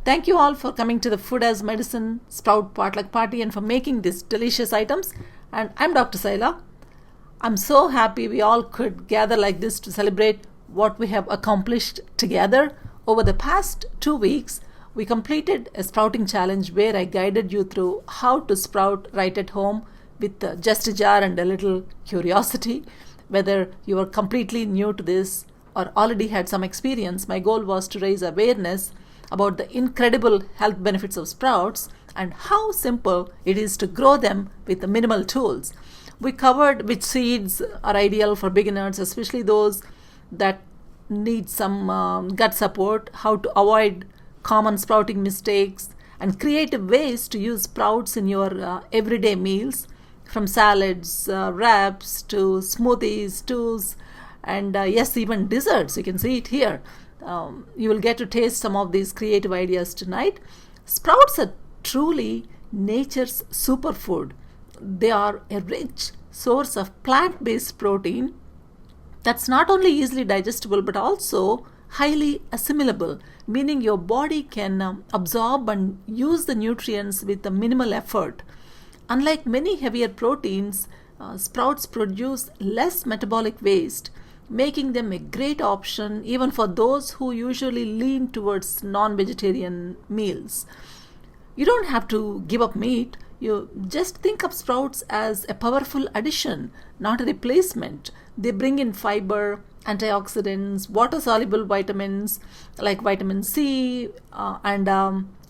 Thank you all for coming to the Food as Medicine Sprout Potluck Party and for making these delicious items. And I'm Dr. Saila. I'm so happy we all could gather like this to celebrate what we have accomplished together. Over the past 2 weeks, we completed a sprouting challenge where I guided you through how to sprout right at home with just a jar and a little curiosity. Whether you are completely new to this or already had some experience, my goal was to raise awareness about the incredible health benefits of sprouts and how simple it is to grow them with the minimal tools. We covered which seeds are ideal for beginners, especially those that need some gut support, how to avoid common sprouting mistakes, and creative ways to use sprouts in your everyday meals, from salads, wraps, to smoothies, stews, and yes, even desserts. You can see it here. You will get to taste some of these creative ideas tonight. Sprouts are truly nature's superfood. They are a rich source of plant-based protein that's not only easily digestible but also highly assimilable, meaning your body can absorb and use the nutrients with a minimal effort. Unlike many heavier proteins, sprouts produce less metabolic waste, making them a great option even for those who usually lean towards non-vegetarian meals. You don't have to give up meat. You just think of sprouts as a powerful addition, not a replacement. They bring in fiber, antioxidants, water-soluble vitamins like vitamin C and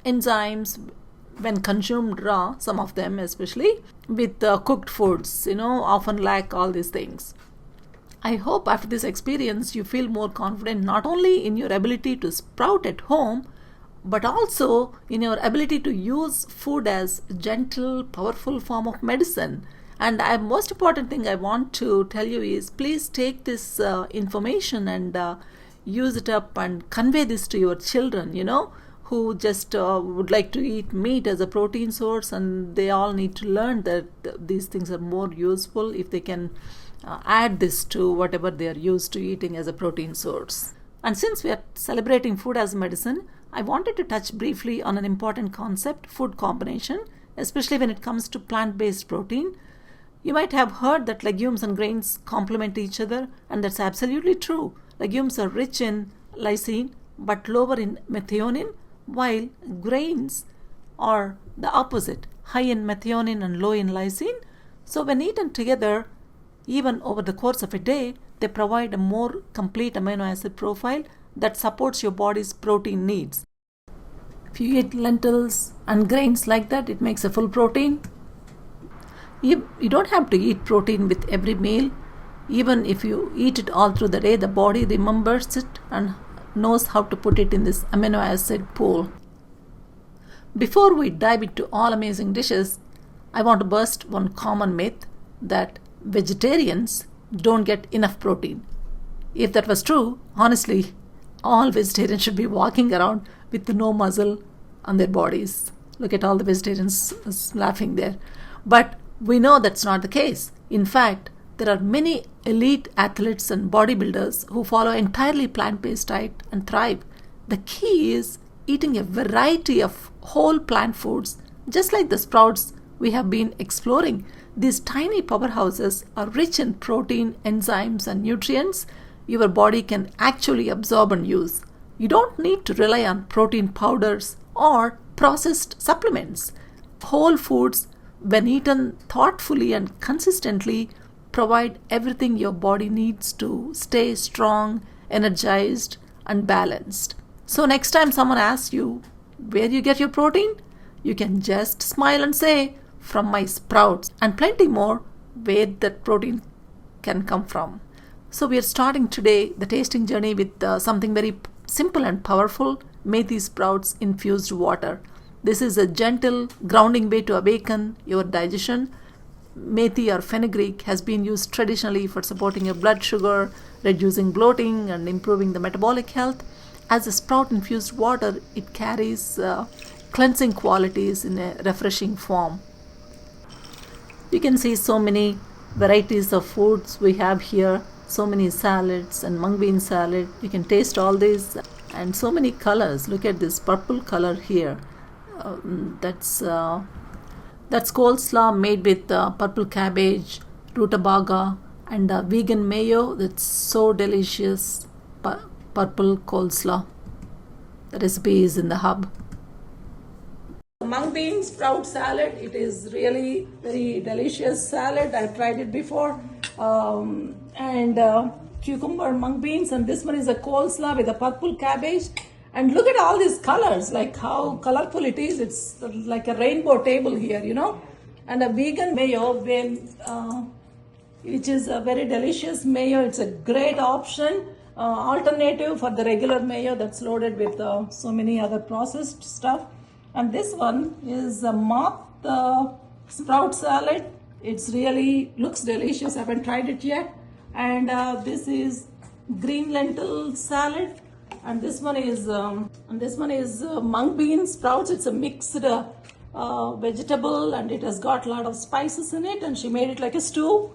enzymes when consumed raw, some of them especially, with cooked foods, often lack all these things. I hope after this experience you feel more confident not only in your ability to sprout at home, but also in your ability to use food as a gentle, powerful form of medicine. And the most important thing I want to tell you is please take this information and use it up and convey this to your children, who just would like to eat meat as a protein source, and they all need to learn that these things are more useful if they can add this to whatever they are used to eating as a protein source. And since we are celebrating food as medicine, I wanted to touch briefly on an important concept, food combination, especially when it comes to plant-based protein. You might have heard that legumes and grains complement each other, and that's absolutely true. Legumes are rich in lysine but lower in methionine, while grains are the opposite, high in methionine and low in lysine. So when eaten together, even over the course of a day, they provide a more complete amino acid profile that supports your body's protein needs. If you eat lentils and grains like that, it makes a full protein. You don't have to eat protein with every meal. Even if you eat it all through the day, the body remembers it and knows how to put it in this amino acid pool. Before we dive into all amazing dishes, I want to burst one common myth that vegetarians don't get enough protein. If that was true, honestly, all vegetarians should be walking around with no muscle on their bodies. Look at all the vegetarians laughing there. But we know that's not the case. In fact, there are many elite athletes and bodybuilders who follow entirely plant-based diet and thrive. The key is eating a variety of whole plant foods, just like the sprouts we have been exploring. These tiny powerhouses are rich in protein, enzymes, and nutrients your body can actually absorb and use. You don't need to rely on protein powders or processed supplements. Whole foods, when eaten thoughtfully and consistently, provide everything your body needs to stay strong, energized, and balanced. So next time someone asks you where you get your protein, you can just smile and say, from my sprouts, and plenty more where that protein can come from. So we are starting today the tasting journey with something very simple and powerful, methi sprouts infused water. This is a gentle grounding way to awaken your digestion. Methi or fenugreek has been used traditionally for supporting your blood sugar, reducing bloating, and improving the metabolic health. As a sprout infused water, it carries cleansing qualities in a refreshing form. You can see so many varieties of foods we have here, so many salads and mung bean salad. You can taste all these and so many colors. Look at this purple color here. That's coleslaw made with purple cabbage, rutabaga, and vegan mayo. That's so delicious. Purple coleslaw. The recipe is in the hub. Mung bean sprout salad. It is really very delicious salad. I've tried it before. And cucumber, mung beans, and this one is a coleslaw with a purple cabbage. And look at all these colors, like how colorful it is. It's like a rainbow table here, you know. And a vegan mayo, which is a very delicious mayo. It's a great option, alternative for the regular mayo that's loaded with so many other processed stuff. And this one is a moth sprout salad. It's really looks delicious. I haven't tried it yet. And this is green lentil salad. And this one is mung bean sprouts. It's a mixed vegetable, and it has got a lot of spices in it. And she made it like a stew.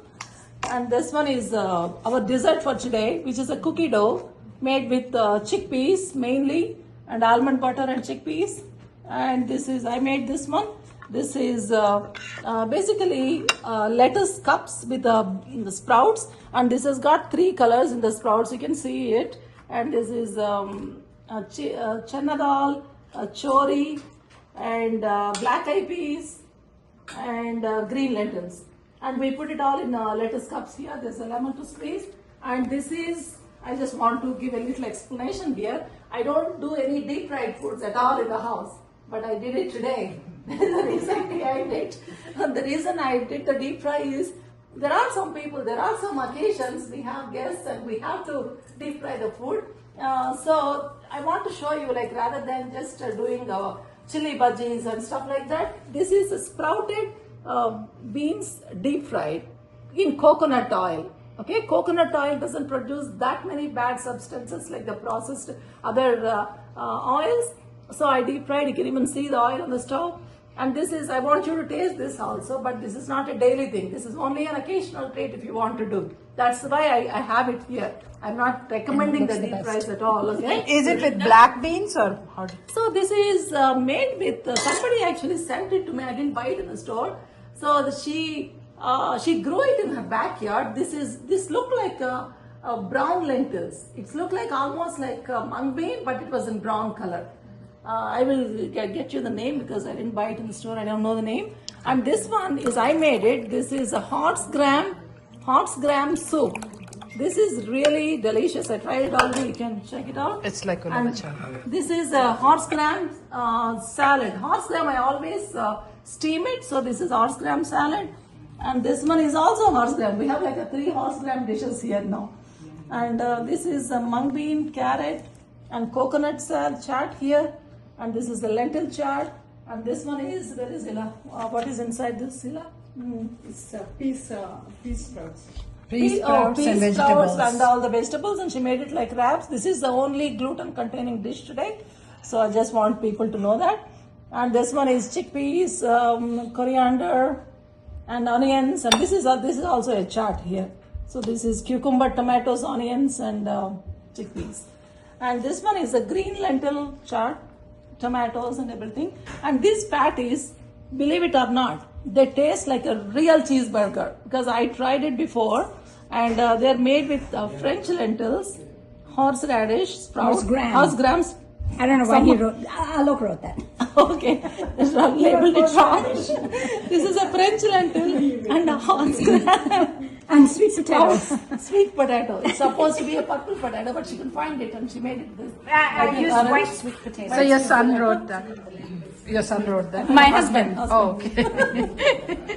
And this one is our dessert for today, which is a cookie dough made with chickpeas mainly, and almond butter and chickpeas. And I made this one. This is basically lettuce cups with the sprouts, and this has got 3 colors in the sprouts. You can see it. And this is chana dal, chori, and black eyed peas, and green lentils. And we put it all in lettuce cups here. There's a lemon to squeeze. And this is, I just want to give a little explanation here. I don't do any deep fried foods at all in the house, but I did it today. That is the reason behind it. And the reason I did the deep fry is there are some occasions we have guests and we have to deep fry the food. So I want to show you, like, rather than just doing chili bhajis and stuff like that, this is a sprouted beans deep fried in coconut oil. Okay, coconut oil doesn't produce that many bad substances like the processed other oils. So I deep fried. You can even see the oil on the stove. And this is, I want you to taste this also, but this is not a daily thing. This is only an occasional treat if you want to do. That's why I have it here. I'm not recommending the deep fries at all, okay? Is it with black beans or how? So this is made with, somebody actually sent it to me. I didn't buy it in the store. So she grew it in her backyard. This looked like brown lentils. It looked like almost like mung bean, but it was in brown color. I will get you the name because I didn't buy it in the store. I don't know the name. And this one is, I made it. This is a horse gram soup. This is really delicious. I tried it already. You can check it out. It's like this is a horse gram salad. Horse gram, I always steam it. So this is horse gram salad. And this one is also horse gram. We have like a 3 horse gram dishes here now. And this is a mung bean, carrot, and coconut chaat here. And this is the lentil chaat. And this one is, where is Ila? What is inside this, Ila? It's peas sprouts. Pea sprouts and vegetables. And all the vegetables. And she made it like wraps. This is the only gluten containing dish today. So I just want people to know that. And this one is chickpeas, coriander, and onions. And this is also a chaat here. So this is cucumber, tomatoes, onions, and chickpeas. And this one is a green lentil chaat, tomatoes and everything. And these patties, believe it or not, they taste like a real cheeseburger because I tried it before, and they're made with French lentils, horseradish, sprouts, horse grams. I don't know why he wrote. Alok wrote that. Okay, labeled it trash. This is a French lentil and a horse gram. And sweet potatoes. Sweet potato. It's supposed to be a purple potato, but she couldn't find it and she made it this. I used white sweet potato. So your son wrote that. Your son wrote that. My husband. Oh, okay.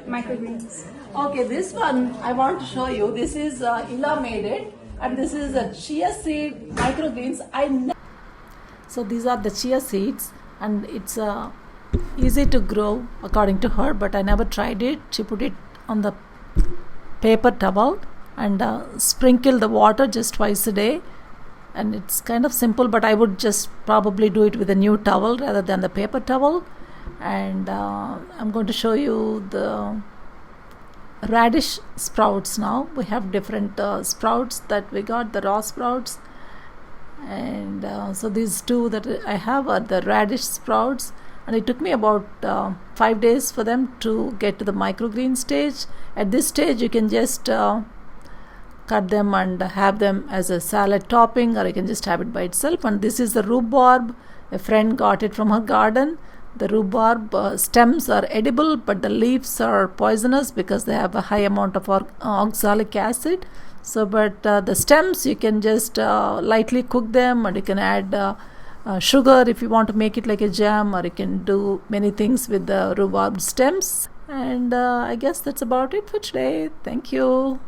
Microgreens. Okay, this one I want to show you. This is Ila made it, and this is a chia seed microgreens. So these are the chia seeds, and it's easy to grow according to her, but I never tried it. She put it on the paper towel and sprinkle the water just twice a day, and it's kind of simple, but I would just probably do it with a new towel rather than the paper towel. And I'm going to show you the radish sprouts now. We have different sprouts that we got, the raw sprouts, And so these two that I have are the radish sprouts, and it took me about 5 days for them to get to the microgreen stage. At this stage you can just cut them and have them as a salad topping, or you can just have it by itself. And this is the rhubarb. A friend got it from her garden. The rhubarb stems are edible, but the leaves are poisonous because they have a high amount of oxalic acid. So but the stems, you can just lightly cook them, and you can add sugar if you want to make it like a jam, or you can do many things with the rhubarb stems. And I guess that's about it for today. Thank you.